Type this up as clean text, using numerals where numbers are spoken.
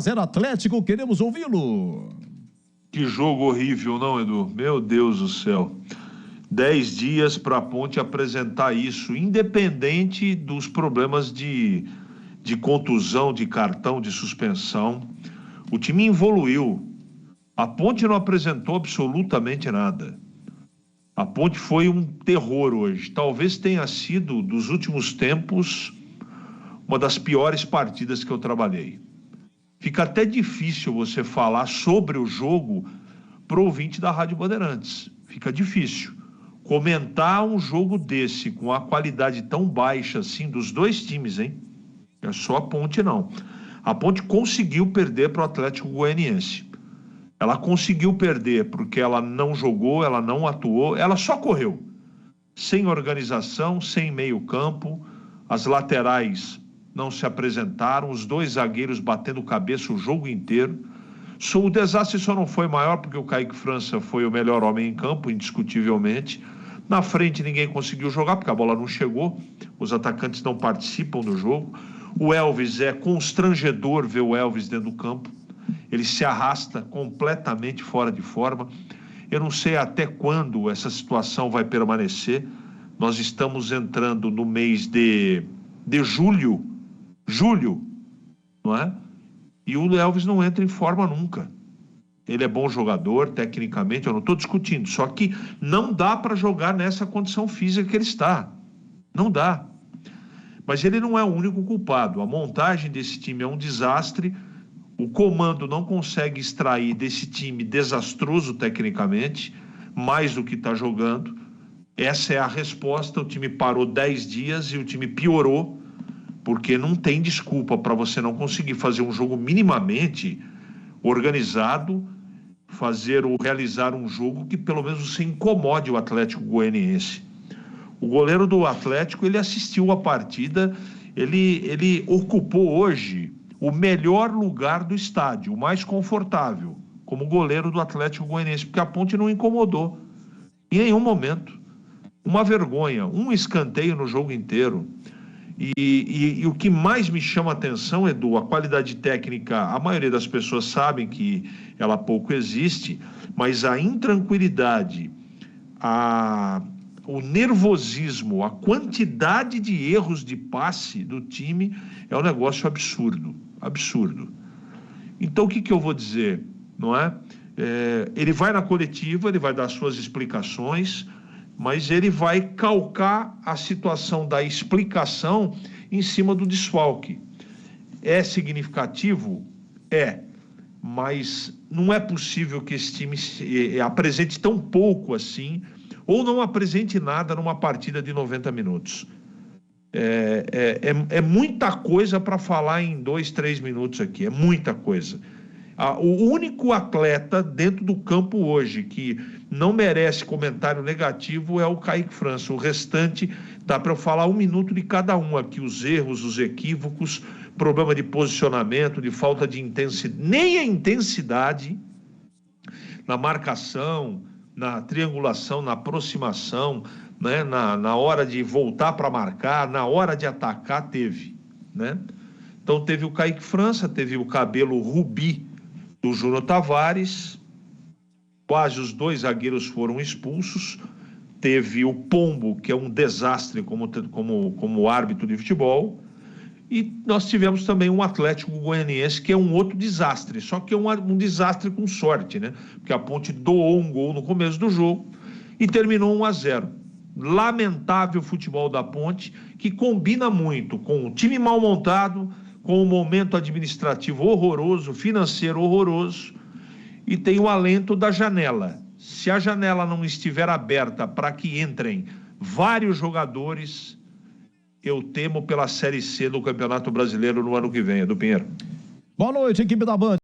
0 Atlético, queremos ouvi-lo. Que jogo horrível, não, Edu? Meu Deus do céu. 10 dias para a Ponte apresentar isso, independente dos problemas de contusão, de cartão, de suspensão. O time evoluiu. A Ponte não apresentou absolutamente nada. A Ponte foi um terror hoje. Talvez tenha sido, dos últimos tempos, uma das piores partidas que eu trabalhei. Fica até difícil você falar sobre o jogo para o ouvinte da Rádio Bandeirantes. Fica difícil. Comentar um jogo desse, com a qualidade tão baixa assim, dos dois times, hein? É só a Ponte, não. A Ponte conseguiu perder para o Atlético Goianiense. Ela conseguiu perder porque ela não jogou, ela não atuou, ela só correu. Sem organização, sem meio campo, as laterais não se apresentaram, os dois zagueiros batendo cabeça o jogo inteiro. O desastre só não foi maior porque o Kaique França foi o melhor homem em campo, indiscutivelmente. Na frente ninguém conseguiu jogar porque a bola não chegou, os atacantes não participam do jogo. O Elvis, é constrangedor ver o Elvis dentro do campo. Ele se arrasta completamente fora de forma. Eu não sei até quando essa situação vai permanecer. Nós estamos entrando no mês de julho, não é? E o Elvis não entra em forma nunca. Ele é bom jogador, tecnicamente, eu não estou discutindo. Só que não dá para jogar nessa condição física que ele está. Não dá. Mas ele não é o único culpado. A montagem desse time é um desastre. O comando não consegue extrair desse time desastroso tecnicamente, mais do que está jogando. Essa é a resposta. O time parou 10 dias e o time piorou, porque não tem desculpa para você não conseguir fazer um jogo minimamente organizado, realizar um jogo que pelo menos você incomode o Atlético Goianiense. O goleiro do Atlético, ele assistiu a partida, ele ocupou hoje o melhor lugar do estádio, o mais confortável, como goleiro do Atlético Goianiense, porque a Ponte não incomodou em nenhum momento. Uma vergonha, um escanteio no jogo inteiro. E o que mais me chama a atenção, Edu, a qualidade técnica, a maioria das pessoas sabem que ela pouco existe, mas a intranquilidade, o nervosismo, a quantidade de erros de passe do time é um negócio absurdo, absurdo. Então o que eu vou dizer, não é? Ele vai na coletiva, ele vai dar suas explicações, mas ele vai calcar a situação da explicação em cima do desfalque. É significativo? É, mas não é possível que esse time apresente tão pouco assim, ou não apresente nada numa partida de 90 minutos. É muita coisa para falar em 2, 3 minutos aqui, é muita coisa. O único atleta dentro do campo hoje que não merece comentário negativo é o Kaique França. O restante dá para eu falar 1 minuto de cada um aqui, os erros, os equívocos, problema de posicionamento, de falta de intensidade, nem a intensidade na marcação, na triangulação, na aproximação, né? na hora de voltar para marcar, na hora de atacar, teve, né? Então teve o Kaique França, teve o cabelo rubi do Júnior Tavares, quase os 2 zagueiros foram expulsos, teve o Pombo, que é um desastre como árbitro de futebol, e nós tivemos também um Atlético Goianiense, que é um outro desastre, só que é um desastre com sorte, né? Porque a Ponte doou um gol no começo do jogo e terminou 1-0. Lamentável futebol da Ponte, que combina muito com o time mal montado, com o momento administrativo horroroso, financeiro horroroso, e tem o alento da janela. Se a janela não estiver aberta para que entrem vários jogadores, eu temo pela Série C do Campeonato Brasileiro no ano que vem, Edu Pinheiro. Boa noite, equipe da Band.